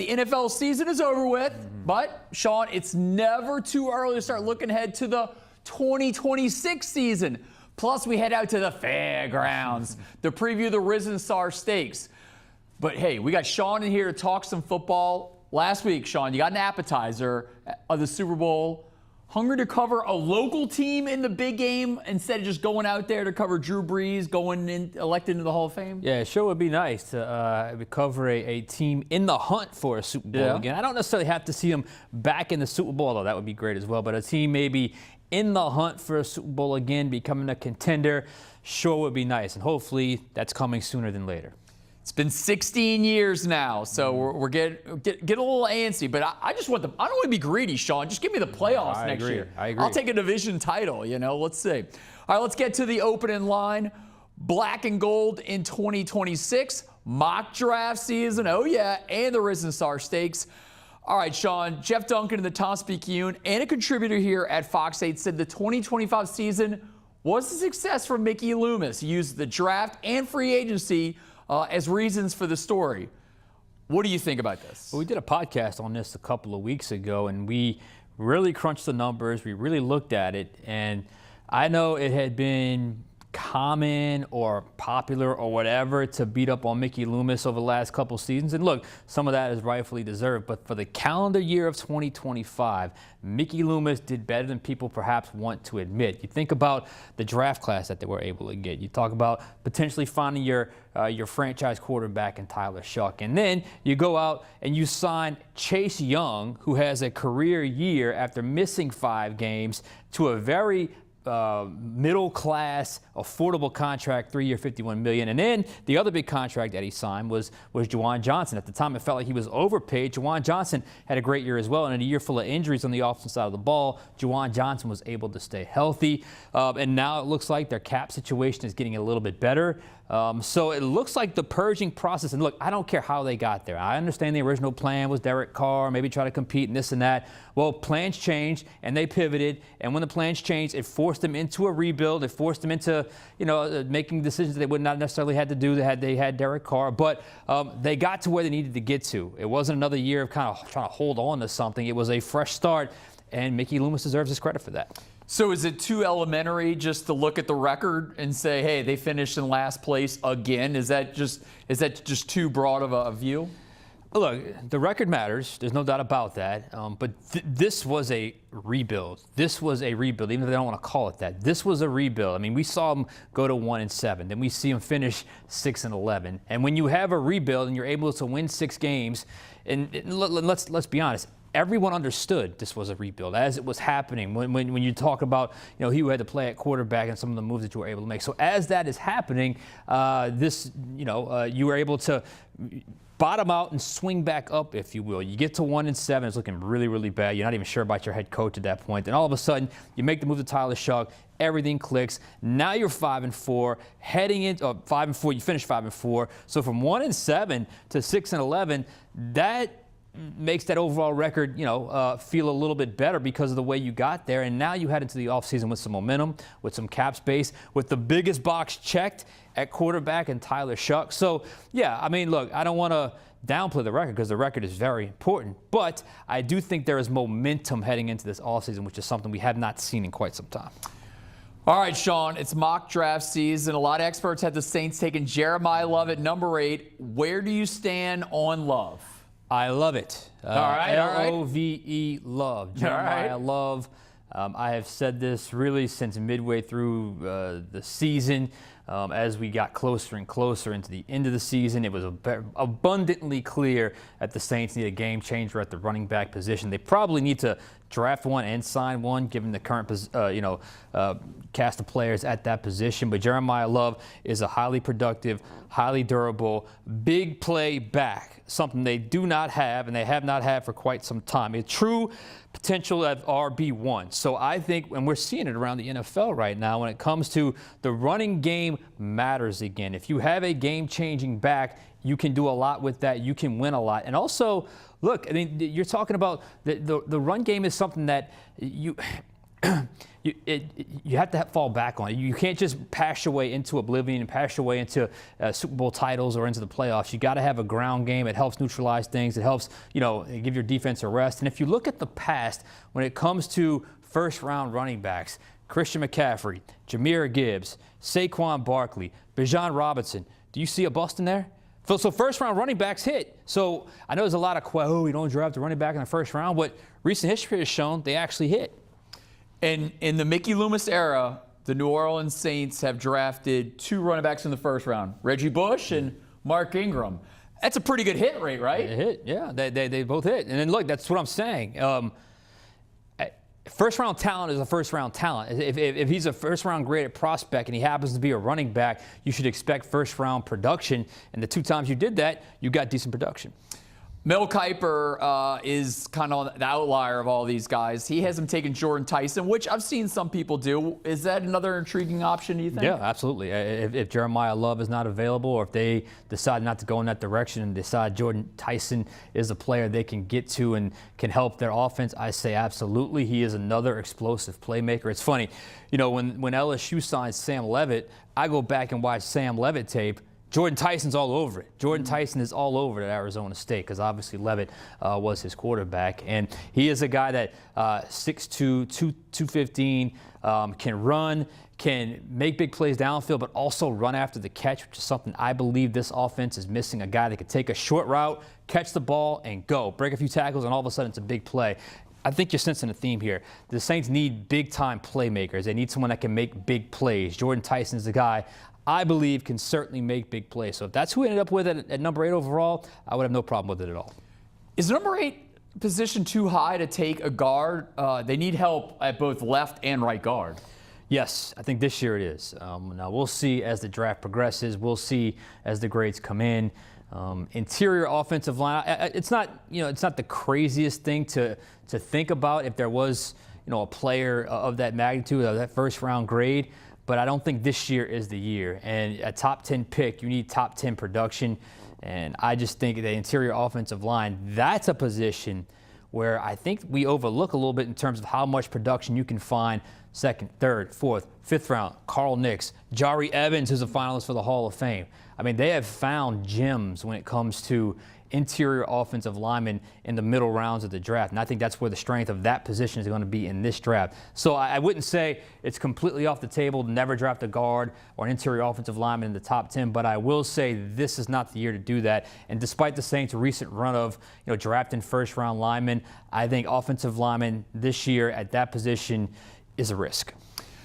the NFL season is over with, but Sean, it's never too early to start looking ahead to the 2026 season. Plus, we head out to the fairgrounds to preview the Risen Star Stakes. But hey, we got Sean in here to talk some football. Last week, Sean, you got an appetizer of the Super Bowl. Hungry to cover a local team in the big game instead of just going out there to cover Drew Brees going in, elected into the Hall of Fame? Yeah, it sure would be nice to cover a team in the hunt for a Super Bowl again. I don't necessarily have to see them back in the Super Bowl, though that would be great as well. But a team maybe in the hunt for a Super Bowl again, becoming a contender, sure would be nice. And hopefully that's coming sooner than later. It's been 16 years now, so we're getting a little antsy. But I just want I don't want to be greedy, Sean. Just give me the playoffs next year. I agree. I'll take a division title, Let's see. All right, let's get to the opening line. Black and gold in 2026. Mock draft season, oh yeah, and the Risen Star Stakes. All right, Sean, Jeff Duncan and the Tom-Picayune and a contributor here at Fox 8 said the 2025 season was a success for Mickey Loomis. He used the draft and free agency as reasons for the story. What do you think about this? Well, we did a podcast on this a couple of weeks ago, and we really crunched the numbers. We really looked at it, and I know it had been common or popular or whatever to beat up on Mickey Loomis over the last couple seasons. And look, some of that is rightfully deserved, but for the calendar year of 2025, Mickey Loomis did better than people perhaps want to admit. You think about the draft class that they were able to get. You talk about potentially finding your franchise quarterback in Tyler Shuck. And then you go out and you sign Chase Young, who has a career year after missing 5 games, to a very middle-class, affordable contract, 3-year, $51 million. And then the other big contract that he signed was Juwan Johnson. At the time, it felt like he was overpaid. Juwan Johnson had a great year as well, and in a year full of injuries on the offensive side of the ball, Juwan Johnson was able to stay healthy. And now it looks like their cap situation is getting a little bit better. So it looks like the purging process, and look, I don't care how they got there. I understand the original plan was Derek Carr, maybe try to compete and this and that. Well, plans changed and they pivoted, and when the plans changed, it forced them into a rebuild. It forced them into, making decisions they would not necessarily had to do. They had Derek Carr, but they got to where they needed to get to. It wasn't another year of kind of trying to hold on to something. It was a fresh start, and Mickey Loomis deserves his credit for that. So is it too elementary just to look at the record and say, hey, they finished in last place again? Is that just too broad of a view? Look, the record matters. There's no doubt about that. But this was a rebuild. This was a rebuild, even if they don't want to call it that. This was a rebuild. I mean, we saw them go to 1-7. Then we see them finish 6-11. And when you have a rebuild and you're able to win 6 games, and let's be honest, everyone understood this was a rebuild as it was happening. When you talk about, who had to play at quarterback and some of the moves that you were able to make. So as that is happening, you were able to bottom out and swing back up, if you will. You get to 1-7, it's looking really, really bad. You're not even sure about your head coach at that point. Then all of a sudden, you make the move to Tyler Shuck. Everything clicks. Now you're 5-4, heading into 5-4. You finish 5-4. So from 1-7 to 6-11, that makes that overall record, feel a little bit better because of the way you got there. And now you head into the offseason with some momentum, with some cap space, with the biggest box checked at quarterback and Tyler Shuck. So, yeah, I mean, look, I don't want to downplay the record because the record is very important. But I do think there is momentum heading into this offseason, which is something we have not seen in quite some time. All right, Sean, it's mock draft season. A lot of experts have the Saints taking Jeremiah Love at number 8. Where do you stand on Love? I love it. All right. L-O-V-E, Love. Jeremiah Love. I have said this really since midway through the season. As we got closer and closer into the end of the season, it was abundantly clear that the Saints need a game changer at the running back position. They probably need to draft one and sign one, given the current cast of players at that position. But Jeremiah Love is a highly productive, highly durable, big play back, something they do not have and they have not had for quite some time. A true potential at RB1. So I think, and we're seeing it around the NFL right now, when it comes to the running game matters again. If you have a game-changing back, you can do a lot with that. You can win a lot. And also, look, I mean, you're talking about the run game is something that you have to fall back on it. You can't just pass your way into oblivion and pass your way into Super Bowl titles or into the playoffs. You got to have a ground game. It helps neutralize things. It helps, give your defense a rest. And if you look at the past, when it comes to first-round running backs, Christian McCaffrey, Jahmyr Gibbs, Saquon Barkley, Bijan Robinson, do you see a bust in there? So first-round running backs hit. So I know there's a lot of, you don't draft a running back in the first round, but recent history has shown they actually hit. And in the Mickey Loomis era, the New Orleans Saints have drafted 2 running backs in the first round, Reggie Bush and Mark Ingram. That's a pretty good hit rate, right? They hit, yeah. They both hit. And then look, that's what I'm saying. First-round talent is a first-round talent. If he's a first-round graded prospect and he happens to be a running back, you should expect first-round production. And the 2 times you did that, you got decent production. Mel Kiper is kind of the outlier of all these guys. He has him taking Jordan Tyson, which I've seen some people do. Is that another intriguing option, do you think? Yeah, absolutely. If Jeremiah Love is not available, or if they decide not to go in that direction and decide Jordan Tyson is a player they can get to and can help their offense, I say absolutely. He is another explosive playmaker. It's funny, when LSU signed Sam Levitt, I go back and watch Sam Levitt tape. Jordan Tyson's all over it. Jordan Tyson is all over it at Arizona State because obviously Levitt was his quarterback. And he is a guy that 6'2", 215, can run, can make big plays downfield, but also run after the catch, which is something I believe this offense is missing. A guy that can take a short route, catch the ball, and go. Break a few tackles, and all of a sudden it's a big play. I think you're sensing a theme here. The Saints need big-time playmakers. They need someone that can make big plays. Jordan Tyson is the guy I believe can certainly make big plays. So if that's who we ended up with at number 8 overall, I would have no problem with it at all. Is number 8 position too high to take a guard? They need help at both left and right guard. Yes, I think this year it is. Now we'll see as the draft progresses. We'll see as the grades come in. Interior offensive line. It's not the craziest thing to think about if there was a player of that magnitude, of that first round grade. But I don't think this year is the year. And a top 10 pick, you need top 10 production. And I just think the interior offensive line, that's a position where I think we overlook a little bit in terms of how much production you can find second, third, fourth, fifth round. Carl Nicks, Jari Evans, who's a finalist for the Hall of Fame. I mean, they have found gems when it comes to interior offensive linemen in the middle rounds of the draft. And I think that's where the strength of that position is going to be in this draft. So I wouldn't say it's completely off the table to never draft a guard or an interior offensive lineman in the top 10, but I will say this is not the year to do that. And despite the Saints' recent run of drafting first-round linemen, I think offensive linemen this year at that position is a risk.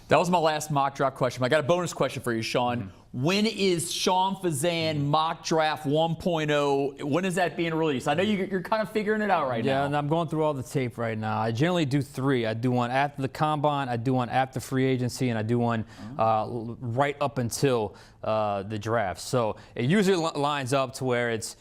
That was my last mock draft question. I got a bonus question for you, Sean. When is Sean Fazende mock draft 1.0? When is that being released? I know you're kind of figuring it out right now. Yeah, and I'm going through all the tape right now. I generally do 3. I do one after the combine, I do one after free agency, and I do one right up until the draft. So it usually lines up to where it's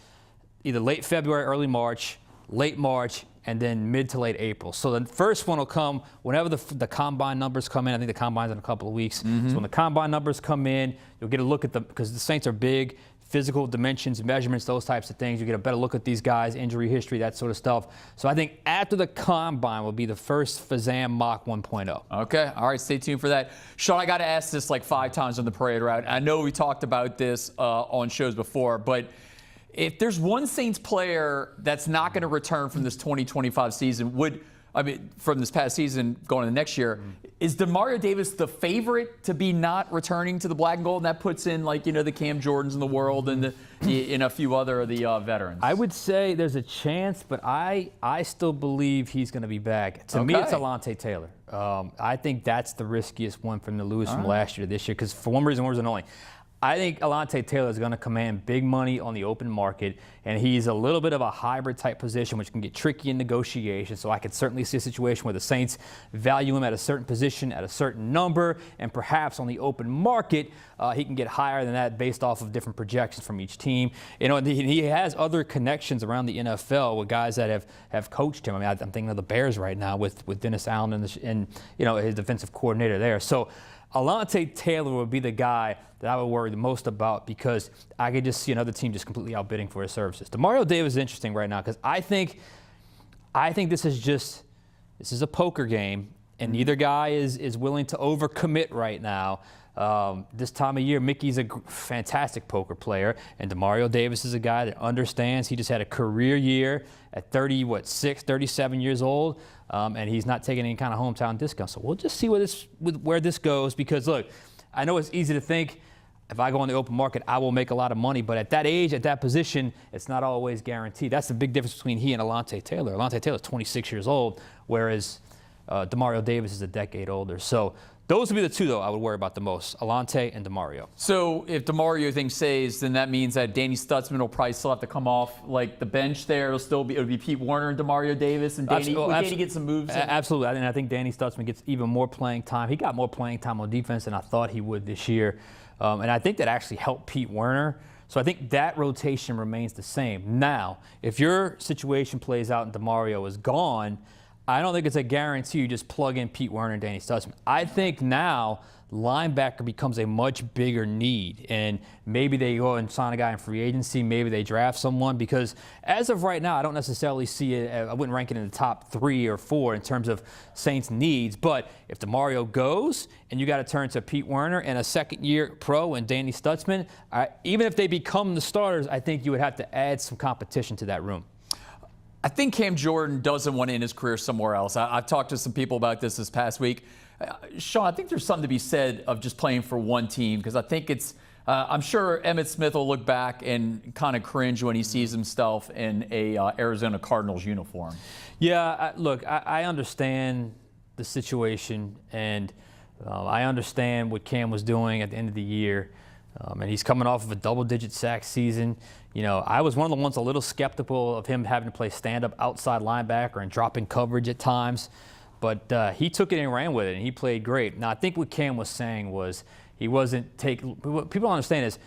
either late February, early March, late March, and then mid to late April. So the first one will come whenever the combine numbers come in. I think the combine's in a couple of weeks. So when the combine numbers come in, you'll get a look at them because the Saints are big, physical dimensions, measurements, those types of things. You get a better look at these guys, injury history, that sort of stuff. So I think after the combine will be the first Fazende mock 1.0. Okay, all right, stay tuned for that. Sean, I got to ask this like 5 times on the parade route. I know we talked about this on shows before, but if there's one Saints player that's not going to return from this 2025 season, from this past season going into next year, is Demario Davis the favorite to be not returning to the black and gold? And that puts in the Cam Jordans in the world and in a few other of the veterans. I would say there's a chance, but I still believe he's going to be back. To me, it's Alontae Taylor. I think that's the riskiest one from the lose from last year to this year because for one reason only. I think Alontae Taylor is going to command big money on the open market, and he's a little bit of a hybrid type position, which can get tricky in negotiation. So I could certainly see a situation where the Saints value him at a certain position, at a certain number, and perhaps on the open market, he can get higher than that based off of different projections from each team. And he has other connections around the NFL with guys that have coached him. I mean, I'm thinking of the Bears right now with Dennis Allen and his defensive coordinator there. So Alontae Taylor would be the guy that I would worry the most about because I could just see another team just completely outbidding for his services. Demario Davis is interesting right now because I think this is a poker game, and neither guy is willing to overcommit right now. This time of year, Mickey's a fantastic poker player, and Demario Davis is a guy that understands. He just had a career year at 37 years old, and he's not taking any kind of hometown discount. So we'll just see where this goes, because look, I know it's easy to think if I go on the open market, I will make a lot of money, but at that age, at that position, it's not always guaranteed. That's the big difference between he and Alontae Taylor. Alontae Taylor is 26 years old, whereas Demario Davis is a decade older. So those would be the two, though, I would worry about the most, Alontae and Demario. So if Demario thing stays, then that means that Danny Stutzman will probably still have to come off like the bench there. It'll be Pete Werner and Demario Davis, and Danny get some moves. Absolutely, and I think Danny Stutzman gets even more playing time. He got more playing time on defense than I thought he would this year, and I think that actually helped Pete Werner. So I think that rotation remains the same. Now, if your situation plays out and Demario is gone, I don't think it's a guarantee you just plug in Pete Werner and Danny Stutzman. I think now linebacker becomes a much bigger need, and maybe they go and sign a guy in free agency, maybe they draft someone, because as of right now, I don't necessarily see it, I wouldn't rank it in the top 3 or 4 in terms of Saints needs, but if Demario goes and you got to turn to Pete Werner and a second-year pro and Danny Stutzman, even if they become the starters, I think you would have to add some competition to that room. I think Cam Jordan doesn't want to end his career somewhere else. I've talked to some people about this past week. Sean, I think there's something to be said of just playing for one team, because I think it's I'm sure Emmitt Smith will look back and kind of cringe when he sees himself in a Arizona Cardinals uniform. Yeah, look, I understand the situation, and I understand what Cam was doing at the end of the year. And he's coming off of a double-digit sack season. You know, I was one of the ones a little skeptical of him having to play stand-up outside linebacker and dropping coverage at times. But he took it and ran with it, and he played great. Now, I think what Cam was saying was he wasn't taking – what people don't understand is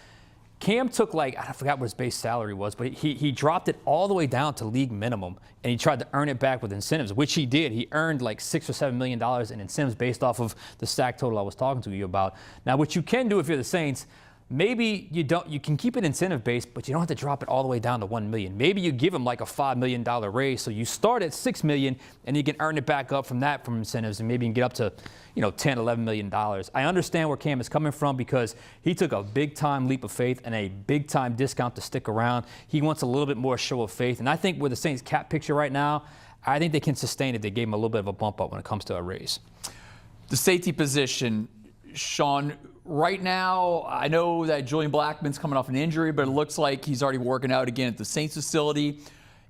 Cam took, like, I forgot what his base salary was, but he dropped it all the way down to league minimum, and he tried to earn it back with incentives, which he did. He earned like $6 or $7 million in incentives based off of the sack total I was talking to you about. Now, what you can do if you're the Saints – maybe you can keep it incentive based, but you don't have to drop it all the way down to $1 million. Maybe you give him like a $5 million raise, so you start at $6 million and you can earn it back up from incentives, and maybe you can get up to, $10, $11 million. I understand where Cam is coming from, because he took a big time leap of faith and a big time discount to stick around. He wants a little bit more show of faith, and I think with the Saints cap picture right now, I think they can sustain it. They gave him a little bit of a bump up when it comes to a raise. The safety position, Sean. Right now, I know that Julian Blackmon's coming off an injury, but it looks like he's already working out again at the Saints facility.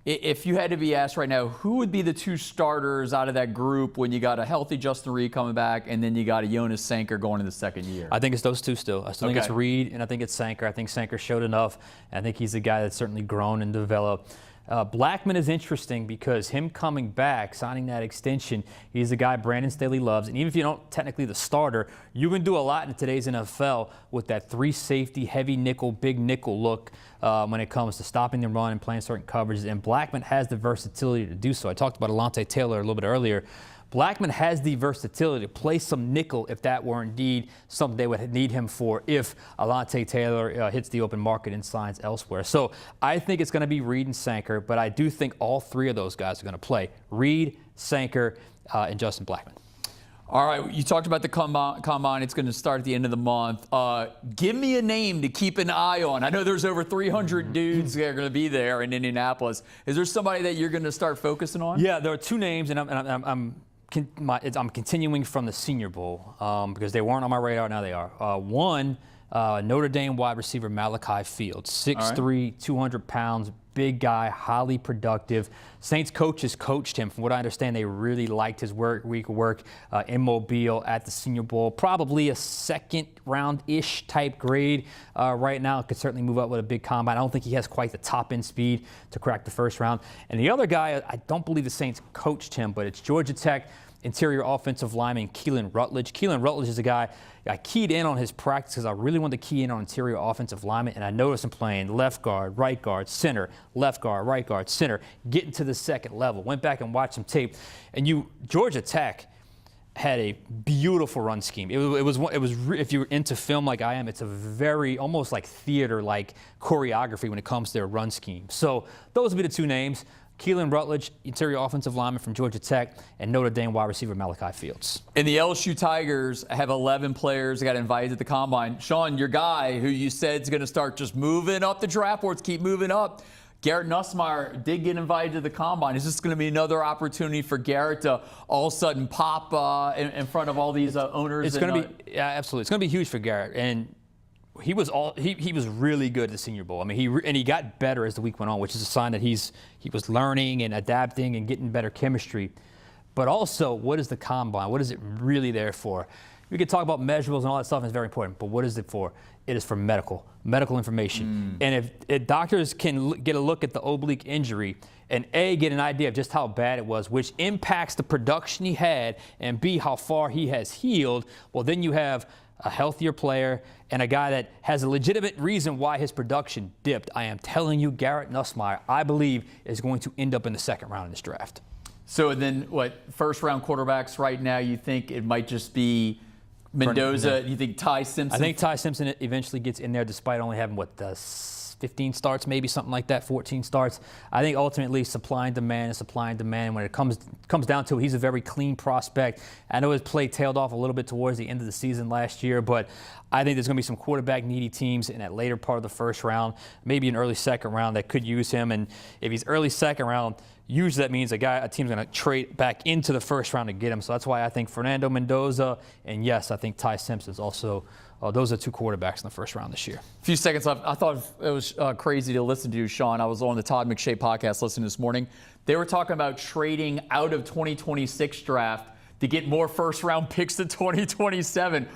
If you had to be asked right now, who would be the two starters out of that group when you got a healthy Justin Reed coming back and then you got a Jonas Sanker going in the second year? I think it's those two still. I still think it's Reed, and I think it's Sanker. I think Sanker showed enough. I think he's a guy that's certainly grown and developed. Blackmon is interesting because him coming back, signing that extension, he's a guy Brandon Staley loves. And even if you don't technically the starter, you can do a lot in today's NFL with that 3 safety, heavy nickel, big nickel look when it comes to stopping the run and playing certain coverages. And Blackmon has the versatility to do so. I talked about Alontae Taylor a little bit earlier. Blackmon has the versatility to play some nickel if that were indeed something they would need him for if Alontae Taylor hits the open market and signs elsewhere. So I think it's going to be Reed and Sanker, but I do think all 3 of those guys are going to play. Reed, Sanker, and Justin Blackmon. All right, you talked about the combine. It's going to start at the end of the month. Give me a name to keep an eye on. I know there's over 300 dudes that are going to be there in Indianapolis. Is there somebody that you're going to start focusing on? Yeah, there are 2 names, and I'm continuing from the Senior Bowl because they weren't on my radar. Now they are. One, Notre Dame wide receiver Malachi Fields, 6'3", 200 pounds, big guy, highly productive. Saints coaches coached him. From what I understand, they really liked his week of work in Mobile at the Senior Bowl. Probably a second-round-ish type grade right now. Could certainly move up with a big combine. I don't think he has quite the top-end speed to crack the first round. And the other guy, I don't believe the Saints coached him, but it's Georgia Tech interior offensive lineman Keelan Rutledge. Keelan Rutledge is a guy I keyed in on his practice because I really wanted to key in on interior offensive lineman, and I noticed him playing left guard, right guard, center, left guard, right guard, center, getting to the second level. Went back and watched some tape, and Georgia Tech had a beautiful run scheme. It was if you're into film like I am, it's a very almost like theater-like choreography when it comes to their run scheme. So those would be the 2 names. Keelan Rutledge, interior offensive lineman from Georgia Tech, and Notre Dame wide receiver Malachi Fields. And the LSU Tigers have 11 players that got invited to the combine. Sean, your guy who you said is going to start just moving up the draft boards, keep moving up. Garrett Nussmeier did get invited to the combine. Is this going to be another opportunity for Garrett to all of a sudden pop in front of all these owners? It's going to be, yeah, absolutely. It's going to be huge for Garrett. And he was really good at the Senior Bowl. I mean, he got better as the week went on, which is a sign that he was learning and adapting and getting better chemistry. But also, what is the combine? What is it really there for? We could talk about measurables and all that stuff, and it's very important. But what is it for? It is for medical information. And if doctors can get a look at the oblique injury and A, get an idea of just how bad it was, which impacts the production he had, and B, how far he has healed, well, then you have a healthier player and a guy that has a legitimate reason why his production dipped. I am telling you, Garrett Nussmeier, I believe, is going to end up in the second round in this draft. So then what, first round quarterbacks right now, you think it might just be Mendoza? You think Ty Simpson? I think Ty Simpson eventually gets in there despite only having, 15 starts, maybe something like that, 14 starts. I think ultimately supply and demand is supply and demand. When it comes down to it, he's a very clean prospect. I know his play tailed off a little bit towards the end of the season last year, but I think there's going to be some quarterback-needy teams in that later part of the first round, maybe an early second round that could use him. And if he's early second round, usually that means a team's going to trade back into the first round to get him. So that's why I think Fernando Mendoza, and yes, I think Ty Simpson's also. Those are two quarterbacks in the first round this year. A few seconds left. I thought it was crazy to listen to, Sean. I was on the Todd McShay podcast listening this morning. They were talking about trading out of 2026 draft to get more first-round picks in 2027.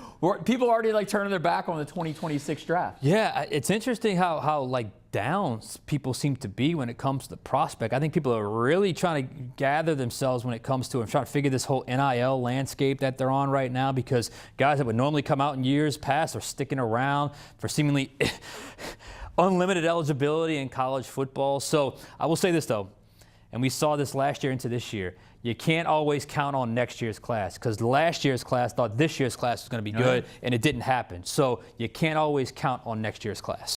People are already turning their back on the 2026 draft. Yeah, it's interesting how down people seem to be when it comes to the prospect. I think people are really trying to gather themselves when it comes to trying to figure this whole NIL landscape that they're on right now, because guys that would normally come out in years past are sticking around for seemingly unlimited eligibility in college football. So I will say this, though, and we saw this last year into this year, you can't always count on next year's class, because last year's class thought this year's class was going to be good, and it didn't happen. So you can't always count on next year's class.